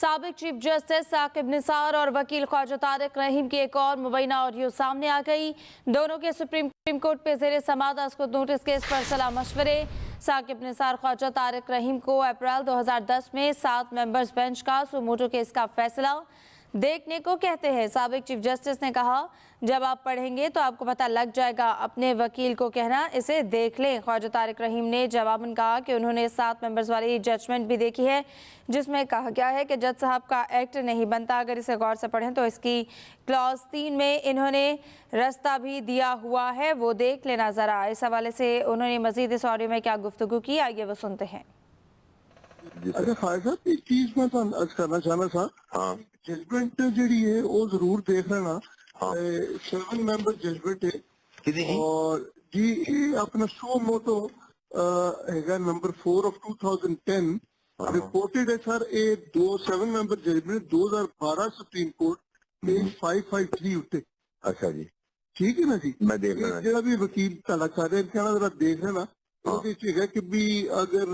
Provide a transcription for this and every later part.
साबिक chief justice Saqib Nisar और वकील ख्वाजा तारिक रहीम की एक और मुबैना ऑडियो सामने आ गई। दोनों के सुप्रीम कोर्ट पे ज़ेरे समाअत अस्कुत नोटिस केस पर सलाह मशवरे। साकिब निसार ख्वाजा तारिक रहीम को अप्रैल 2010 में 7 मेंबर्स बेंच का सुमोटो केस का फैसला देखने को कहते हैं। साबिक चीफ जस्टिस ने कहा, जब आप पढ़ेंगे तो आपको पता लग जाएगा, अपने वकील को कहना इसे देख लें। ख्वाजा तारिक रहीम ने जवाबन कहा कि उन्होंने 7 मेंबर्स वाली जजमेंट भी देखी है, जिसमें कहा गया है कि जज साहब का एक्ट नहीं बनता। अगर इसे गौर से पढ़ें तो इसकी क्लॉज 3 में इन्होंने रास्ता भी दिया हुआ है, वो देख लेना ज़रा। इस हवाले से उन्होंने मजीद इस ऑडियो में क्या गुफ्तगू की, आइए वो सुनते हैं। अच्छा खालिद साहब, एक चीज मैं ਤੁਹਾਨੂੰ अर्ज करना चाहना था। हाँ, जजमेंट ਜਿਹੜੀ है वो जरूर देख लेना। हाँ, 7 मेंबर जजमेंट है और जी ये अपना सो मोटो हैगा नंबर 4 ऑफ 2010 रिपोर्टेड है सर। ये 7 member judgment 2012 Supreme Court page 553 उत्ते। अच्छा जी, ठीक है ना जी, मैं देख लेना। ਜਿਹੜਾ ਵੀ ਵਕੀਲ ਤੁਹਾਡਾ ਕਰ ਰਿਹਾ ਕਹਿਣਾ ਜਰਾ ਦੇਖ ਲੈਣਾ। ਉਹਦੇ ਚ ਹੈਗਾ ਕਿ ਵੀ ਅਗਰ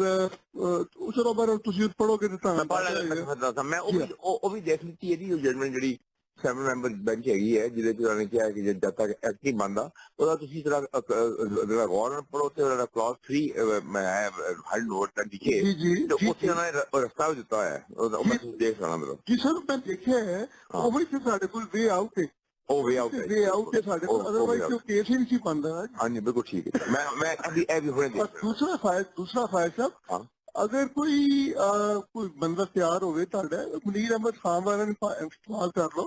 ਉਸ ਤੋਂ ਬਾਅਦ ਤੁਸੀਂ ਪੜੋਗੇ ਤਾਂ ਤੁਹਾਨੂੰ ਮੈਂ ਉਹ ਵੀ ਦੇਖ ਲਈ ਇਹਦੀ ਜਜਮੈਂਟ ਜਿਹੜੀ 7 ਮੈਂਬਰ ਬੈਂਚ ਹੈਗੀ ਹੈ, ਜਿਹਦੇ ਚ ਉਹਨਾਂ ਨੇ ਕਿਹਾ ਕਿ ਜਦ ਤੱਕ ਐਕਟ ਨਹੀਂ ਬਣਦਾ ਉਹਦਾ ਤੁਸੀਂ ਜਿਹੜਾ ਗੌਰ ਨਾਲ ਪੜੋ ਤੇ ਉਹਦਾ ਕਲੌਜ਼ 3 ਮੈਂ ਹੈਡ ਨੋਟ ਦਾ ਲਿਖੇ ਤੇ ਉੱਥੇ ਉਹਨਾਂ ਨੇ ਰਸਤਾ ਵੀ ਦਿੱਤਾ ਹੋਇਆ ਹੈ, ਉਹ ਮੈਂ ਤੁਸੀਂ ਦੇਖ ਲੈਣਾ ਮੇਰਾ ਜੀ ਸਰ। ਮੈਂ ਦੇਖਿਆ ਹੈ ਉਹ ਵੀ ਸਾਡੇ ਕੋਲ ਵੇ ਆਊਟ ਹੈ। ਉਹ ਵੇ ਆਊਟ ਹੈ ਸਾਡੇ ਕੋਲ, ਅਦਰਵਾਈਜ਼ ਕੋਈ ਕੇਸ ਹੀ ਨਹੀਂ ਸੀ ਬਣਦਾ। ਹਾਂਜੀ ਬਿਲਕੁਲ ਠੀਕ ਹੈ। ਮੈਂ ਅभी ਇਹ ਵੀ ਹੁਣੇ ਦੇਖ ਦੂਸਰਾ ਫਾਇਲ ਸਾਹਿਬ, अगर कोई बंदा तैयार हो मुनीर अहमद खान वाले ने इस्तेमाल कर लो,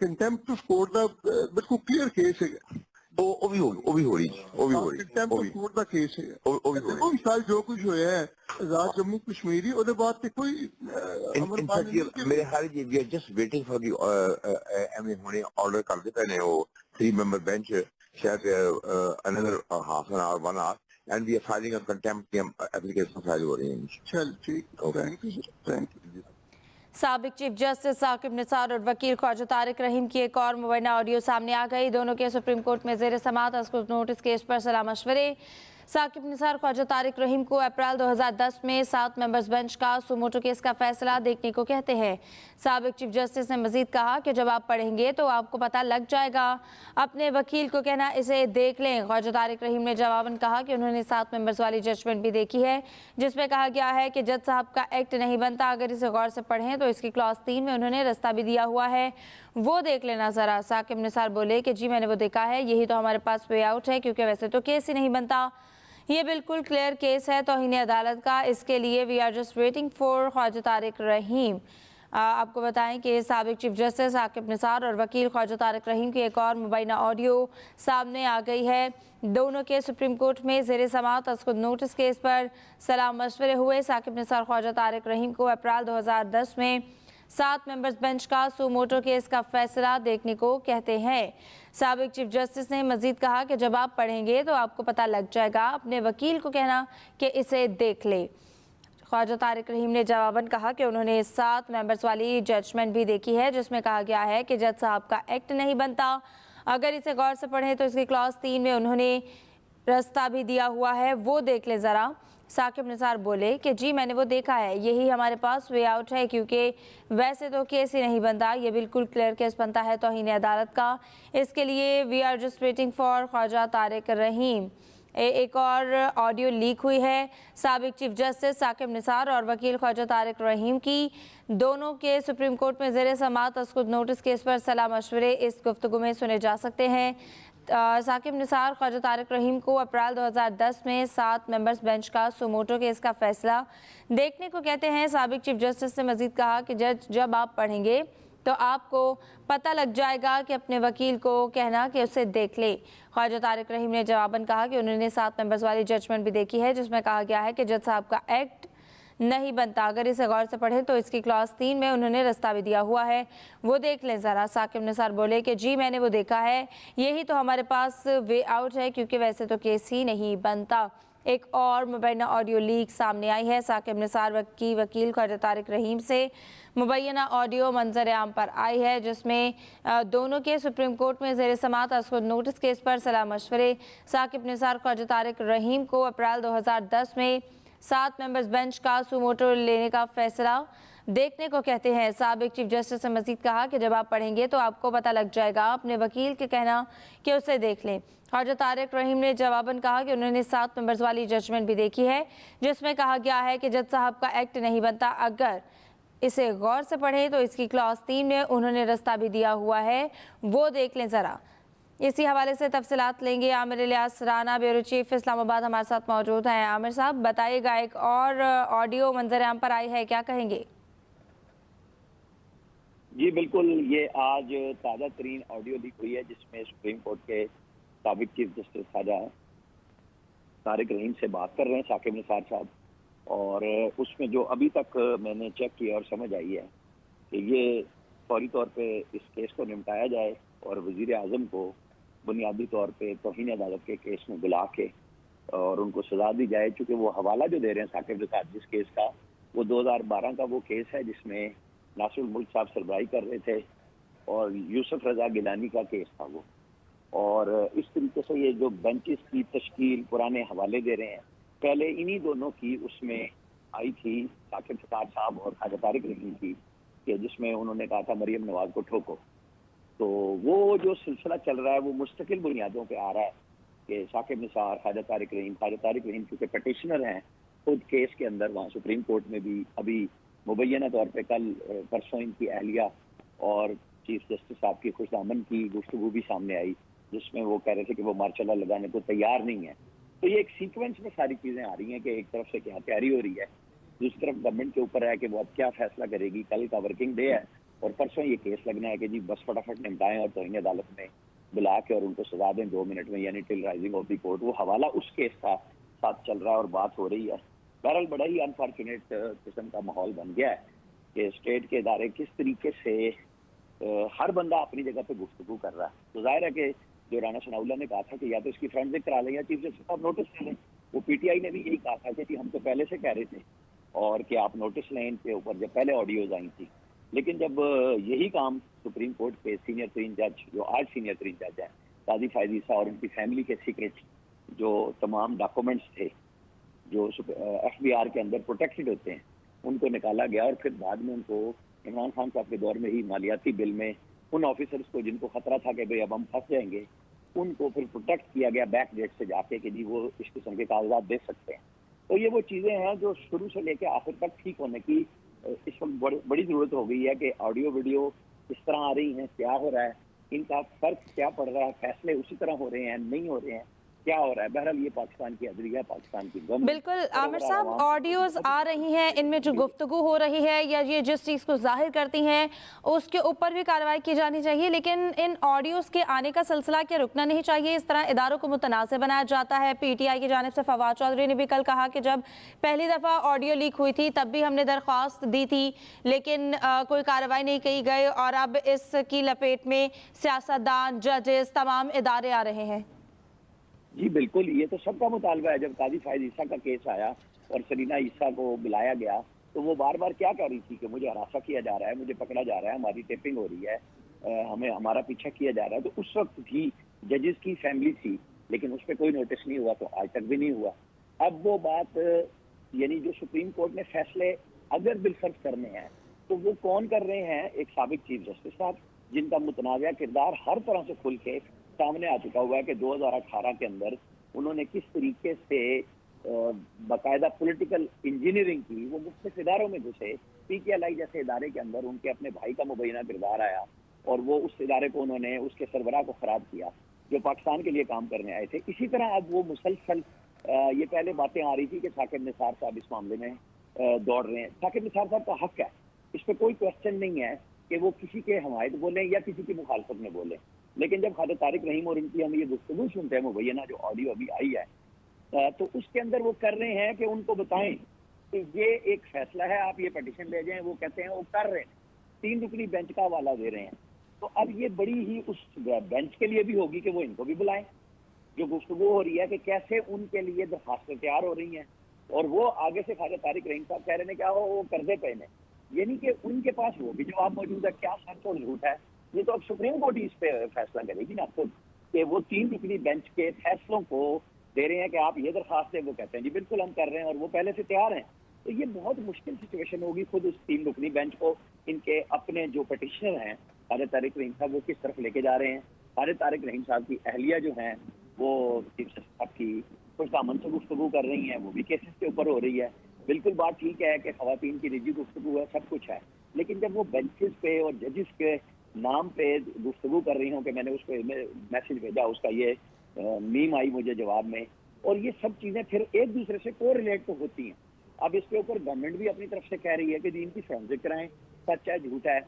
कंटेम्प्ट टू कोर्ट का बिल्कुल क्लियर केस है। जो कुछ होया है आजाद जम्मू कश्मीरी ਉਹਦੇ ਬਾਅਦ ਤੇ ਕੋਈ ਮੇਰੇ ਹਾਲ ਜੀ ਵੀ ਜਸਟ ਵੇਟਿੰਗ ਫॉर ਦੀ ਐਵੇਂ ਹੁਣੇ ਆਰਡਰ ਕਰਦੇ ਪਏ ਨੇ ਉਹ 3 ਮੈਂਬਰ ਬੈਂਚ ਸ਼ਾਇਦ another half an hour 1 hour and we are filing a contempt application file हो रही है। चल ठीक, थैंक यू। साबिक चीफ जस्टिस साकिब निसार और वकील ख्वाजा तारिक रहीम की एक और मुबैना ऑडियो सामने आ गई। दोनों के सुप्रीम कोर्ट में ज़ेरे समाअत अस्कुत नोटिस केस पर सलाह मशवरे। साकिब निसार ख्वाजा तारिक रहीम को अप्रैल 2010 में 7 मेंबर्स बेंच का सुमोटो केस का फैसला देखने को कहते हैं। साबिक चीफ जस्टिस ने मजीद कहा कि जब आप पढ़ेंगे तो आपको पता लग जाएगा, अपने वकील को कहना इसे देख लें। ख्वाजा तारिक रहीम ने जवाबन कहा कि उन्होंने 7 मेंबर्स वाली जजमेंट भी देखी है, जिसमें कहा गया है कि जज साहब का एक्ट नहीं बनता। अगर इसे गौर से पढ़ें तो इसकी क्लॉज 3 में उन्होंने रास्ता भी दिया हुआ है, वो देख लेना ज़रा। साकिब निसार बोले कि जी मैंने वो देखा है, यही तो हमारे पास वे आउट है, क्योंकि वैसे तो केस ही नहीं बनता। ये बिल्कुल क्लियर केस है तौहीन अदालत का, इसके लिए we are just waiting for Khwaja Tariq Rahim. आपको बताएं कि साबिक चीफ जस्टिस साकिब निसार और वकील ख्वाजा तारिक रहीम की एक और मुबैना ऑडियो सामने आ गई है। दोनों के सुप्रीम कोर्ट में ज़ेरे समाअत अस्कुत नोटिस केस पर सलाह मशवरे हुए। साकिब निसार ख्वाजा तारिक रहीम को अप्रैल 2010 में 7 मेंबर्स बेंच का सुमोटो केस का फैसला देखने को कहते हैं। साबिक चीफ जस्टिस ने मजीद कहा कि जब आप पढ़ेंगे तो आपको पता लग जाएगा, अपने वकील को कहना कि इसे देख ले। ख्वाजा तारिक रहीम ने जवाबन कहा कि उन्होंने 7 मेंबर्स वाली जजमेंट भी देखी है, जिसमें कहा गया है कि जज साहब का एक्ट नहीं बनता। अगर इसे गौर से पढ़ें तो इसकी क्लॉज 3 में उन्होंने रास्ता भी दिया हुआ है, वो देख ले ज़रा। साकिब निसार बोले कि जी मैंने वो देखा है, यही हमारे पास वे आउट है, क्योंकि वैसे तो केस ही नहीं बनता। ये बिल्कुल क्लियर केस बनता है तौहीन अदालत का, इसके लिए we are just waiting for Khwaja Tariq Rahim. एक और ऑडियो लीक हुई है साबिक चीफ जस्टिस साकिब निसार और वकील ख्वाजा तारिक रहीम की। दोनों के सुप्रीम कोर्ट में ज़ेरे समाअत अस्कुत नोटिस केस पर सलाह मशवरे इस गुफ्तगू में सुने जा सकते हैं। साकिब निसार ख्वाजा तारिक रहीम को अप्रैल 2010 में 7 मेंबर्स बेंच का सुमोटो केस का फैसला देखने को कहते हैं। साबिक चीफ जस्टिस ने मजीद कहा कि जब आप पढ़ेंगे तो आपको पता लग जाएगा कि अपने वकील को कहना कि उसे देख ले। ख्वाजा तारिक रहीम ने जवाबन कहा कि उन्होंने 7 मेंबर्स वाली जजमेंट भी देखी है, जिसमें कहा गया है कि जज साहब का एक्ट नहीं बनता। अगर इसे गौर से पढ़ें तो इसकी क्लॉज 3 में उन्होंने रास्ता भी दिया हुआ है, वो देख लें ज़रा। साकिब निसार बोले कि जी मैंने वो देखा है, यही तो हमारे पास वे आउट है, क्योंकि वैसे तो केस ही नहीं बनता। एक और मुबैना ऑडियो लीक सामने आई है। साकिब निसार की वकील ख्वाजा तारिक रहीम से मुबैना ऑडियो मंजर आम पर आई है, जिसमें दोनों के सुप्रीम कोर्ट में ज़ेरे समाअत अस्कुत नोटिस केस पर सलाह मशवरे। साकिब निसार ख्वाजा तारिक रहीम को अप्रैल 2010 में 7 मेंबर्स बेंच का सुमोटो लेने का फैसला देखने को कहते हैं। साबिक चीफ जस्टिस ने मजीद कहा कि जब आप पढ़ेंगे तो आपको पता लग जाएगा, अपने वकील के कहना कि उसे देख लें। ख्वाजा तारिक रहीम ने जवाबन कहा कि उन्होंने 7 मेंबर्स वाली जजमेंट भी देखी है, जिसमें कहा गया है कि जज साहब का एक्ट नहीं बनता। अगर इसे गौर से पढ़ें तो इसकी क्लॉज 3 में उन्होंने रास्ता भी दिया हुआ है, वो देख लें ज़रा। इसी हवाले से तफसीलात लेंगे। आमिर इलियास राना, ब्यूरो चीफ इस्लामाबाद, हमारे साथ मौजूद हैं। आमिर साहब बताइएगा, एक और ऑडियो मंजर आम पर आई है, क्या कहेंगे? जी बिल्कुल, ये आज ताज़ा तरीन ऑडियो लीक हुई है जिसमें सुप्रीम कोर्ट के साबिक चीफ जस्टिस ख्वाजा तारिक रहीम से बात कर रहे हैं साकिब निसार साहब, और उसमें जो अभी तक मैंने चेक किया और समझ आई है कि ये फौरी तौर पे इस केस को निपटाया जाए और वजीर आज़म को बुनियादी तौर पे तौहीन अदालत के केस में बुला के और उनको सजा दी जाए, चूँकि वो हवाला जो दे रहे हैं साकिब निसार जिस केस का, वो 2012 का वो केस है जिसमें नासिरुल मुल्क साहब सरबराही कर रहे थे और यूसुफ रजा गिलानी का केस था वो। और इस तरीके से ये जो बेंचेस की तश्कील पुराने हवाले दे रहे हैं, पहले इन्हीं दोनों की उसमें आई थी साकिब निसार साहब और ख्वाजा तारिक रहीम की, कि जिसमें उन्होंने कहा था मरियम नवाज को ठोको। तो वो जो सिलसिला चल रहा है वो मुस्तकिल बुनियादों पे आ रहा है कि साकिब निसार, ख्वाजा तारिक रहीम क्योंकि पटिशनर हैं खुद केस के अंदर, वहाँ सुप्रीम कोर्ट में भी अभी मुबैना तौर पे कल परसों इनकी अहलिया और चीफ जस्टिस साहब की खुशदामन की गुफ्तगू भी सामने आई, जिसमें वो कह रहे थे कि वो मार्शल लॉ लगाने को तैयार नहीं है। तो ये एक सीक्वेंस में सारी चीज़ें आ रही हैं कि एक तरफ से क्या तैयारी हो रही है, दूसरी तरफ गवर्नमेंट के ऊपर है कि वो अब क्या फैसला करेगी। कल का वर्किंग डे है और परसों ये केस लगना है कि जी बस फटाफट निपटाएं और तौहीन अदालत में बुला के और उनको सजा दें 2 मिनट में, यानी till rising of the court. वो हवाला उस केस का साथ चल रहा है और बात हो रही है। बहरहाल बड़ा ही अनफॉर्चुनेट किस्म का माहौल बन गया है कि स्टेट के इदारे किस तरीके से हर बंदा अपनी जगह पे गुफ्तगू कर रहा है। तो जाहिर है कि जो राना सनाउल्लाह ने कहा था कि या तो इसकी फ्रेंसिक करा लें या चीफ जस्टिस साहब नोटिस ले लें, वो पीटीआई ने भी यही कहा था कि हम तो पहले से कह रहे थे और कि आप नोटिस लें इनके ऊपर, जब पहले ऑडियोज आई थी। लेकिन जब यही काम सुप्रीम कोर्ट के सीनियर तरीन जज, जो आज सीनियर तरीन जज हैं, काजी फायद ईसा, और उनकी फैमिली के सीक्रेट जो तमाम डॉक्यूमेंट्स थे जो एफबीआर के अंदर प्रोटेक्टेड होते हैं, उनको निकाला गया और फिर बाद में उनको इमरान खान साहब के दौर में ही मालियाती बिल में उन ऑफिसर्स को जिनको खतरा था कि भाई अब हम फंस जाएंगे, उनको फिर प्रोटेक्ट किया गया बैक डेट से जाके कि जी वो इस किस्म के कागजात दे सकते हैं। तो ये वो चीज़ें हैं जो शुरू से लेकर आखिर तक ठीक होने की इस वक्त बड़ी ज़रूरत हो गई है कि ऑडियो वीडियो किस तरह आ रही हैं, क्या हो रहा है, इनका फर्क क्या पड़ रहा है, फैसले उसी तरह हो रहे हैं नहीं हो रहे हैं, क्या हो रहा है। बहरहाल ये पाकिस्तान की अदलिया, पाकिस्तान की गवर्नमेंट। बिल्कुल आमिर साहब, ऑडियोज आ रही हैं, इनमें जो गुफ्तगू हो रही है या ये जिस चीज़ को जाहिर करती हैं उसके ऊपर भी कार्रवाई की जानी चाहिए, लेकिन इन ऑडियोज के आने का सिलसिला क्या रुकना नहीं चाहिए? इस तरह इदारों को मुतनाज़ बनाया जाता है। पीटीआई की जानिब से फवाद चौधरी ने भी कल कहा कि जब पहली दफ़ा ऑडियो लीक हुई थी तब भी हमने दरख्वास्त दी थी, लेकिन कोई कार्रवाई नहीं की गई और अब इसकी लपेट में सियासतदान, जजेस, तमाम इदारे आ रहे हैं। जी बिल्कुल, ये तो सबका मुतालबा है। जब काजी फायद ईसा का केस आया और सरीना ईसा को बुलाया गया तो वो बार बार क्या कह रही थी कि मुझे हरासा किया जा रहा है, मुझे पकड़ा जा रहा है, हमारी टेपिंग हो रही है, हमें हमारा पीछा किया जा रहा है। तो उस वक्त भी जजेस की फैमिली थी, लेकिन उस पर कोई नोटिस नहीं हुआ, तो आज तक भी नहीं हुआ। अब वो बात यानी जो सुप्रीम कोर्ट ने फैसले अगर बिलफर्ज करने हैं तो वो कौन कर रहे हैं? एक साबिक चीफ जस्टिस साहब, जिनका मुतनाज़ा किरदार हर तरह से खुल के सामने आ चुका हुआ है कि 2018 के अंदर उन्होंने किस तरीके से बाकायदा पॉलिटिकल इंजीनियरिंग की। वो मुख्तलिफ इदारों में घुसे, पीकेएलआई जैसे इदारे के अंदर उनके अपने भाई का मुबैना किरदार आया और वो उस इदारे को उन्होंने उसके सरबराह को खराब किया जो पाकिस्तान के लिए काम करने आए थे। इसी तरह अब वो मुसलसल ये पहले बातें आ रही थी कि साकिब निसार साहब इस मामले में दौड़ रहे हैं। साकिब निसार साहब का हक है, इस पर कोई क्वेश्चन नहीं है कि वो किसी के हमायत बोले या किसी की मुखालफत में बोले। लेकिन जब ख्वाजा तारिक रहीम और इनकी हम ये गुफ्तगू सुनते हैं मुबैना जो ऑडियो अभी आई है, तो उसके अंदर वो कर रहे हैं कि उनको बताएं कि ये एक फैसला है, आप ये पटिशन ले जाएं। वो कहते हैं वो कर रहे हैं, 3 रुकनी बेंच का हवाला दे रहे हैं। तो अब ये बड़ी ही उस बेंच के लिए भी होगी कि वो इनको भी बुलाएं। जो गुफ्तगू हो रही है कि कैसे उनके लिए दरखास्तें तैयार हो रही हैं और वो आगे से ख्वाजा तारिक रहीम साहब कह रहे हैं क्या वो कर्जे पे ने, यानी कि उनके पास वो भी जवाब मौजूद है क्या सच और झूठ है। ये तो अब सुप्रीम कोर्ट ही इस पे फैसला करेगी ना खुद कि वो 3 रुकनी बेंच के फैसलों को दे रहे हैं कि आप ये दरखास्त दें। वो कहते हैं जी बिल्कुल हम कर रहे हैं और वो पहले से तैयार हैं। तो ये बहुत मुश्किल सिचुएशन होगी खुद उस 3 रुकनी बेंच को, इनके अपने जो पटिशनर हैं खालिद तारिक रहीम साहब, वो किस तरफ लेके जा रहे हैं। खालिद तारिक रहीम साहब की अहलिया जो हैं वो चीफ जस्टिस साहब की खुशदामन से गुफ्तगू कर रही हैं, वो भी केसेस के ऊपर हो रही है। बिल्कुल बात ठीक है कि खवातीन की निजी गुफ्तगू है, सब कुछ है, लेकिन जब वो बेंचेस पे और जजेस के नाम पे गुफ्तगू कर रही हूँ कि मैंने उसको मैसेज भेजा, उसका ये मीम आई मुझे जवाब में, और ये सब चीज़ें फिर एक दूसरे से को रिलेट तो होती हैं। अब इसके ऊपर गवर्नमेंट भी अपनी तरफ से कह रही है कि जी इनकी फोरेंसिक कराएं, सच है झूठ है।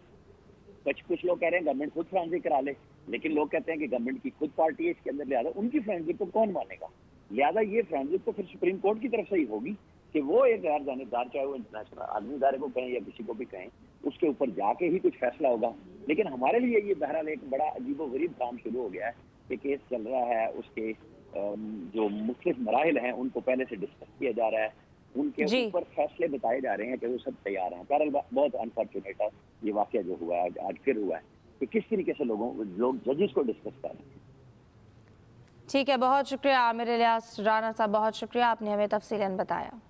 कुछ लोग कह रहे हैं गवर्नमेंट खुद फोरेंसिक करा ले, लेकिन लोग कहते हैं कि गवर्नमेंट की खुद पार्टी है इसके अंदर, लिहाजा उनकी फोरेंसिक को कौन मानेगा। लिहाजा ये फोरेंसिक तो फिर सुप्रीम कोर्ट की तरफ से ही होगी कि वो एक गैर जानिबदार, चाहे वो इंटरनेशनल आदमी इदारे को कहें या किसी को भी कहें, उसके ऊपर जाके ही कुछ फैसला होगा। लेकिन हमारे लिए ये बहरहाल एक बड़ा अजीबोगरीब काम शुरू हो गया है कि केस चल रहा है, उसके जो मुख्तलिफ मराहिल हैं उनको पहले से डिस्कस किया जा रहा है, उनके ऊपर फैसले बताए जा रहे हैं कि वो सब तैयार हैं। बहरहाल बहुत अनफॉर्चुनेट है ये वाकया जो हुआ है आज फिर हुआ है कि किस तरीके से लोग जजेस को डिस्कस कर रहे हैं। ठीक है, बहुत शुक्रिया आमिर इलियास राना साहब, बहुत शुक्रिया, आपने हमें तफसीलन बताया।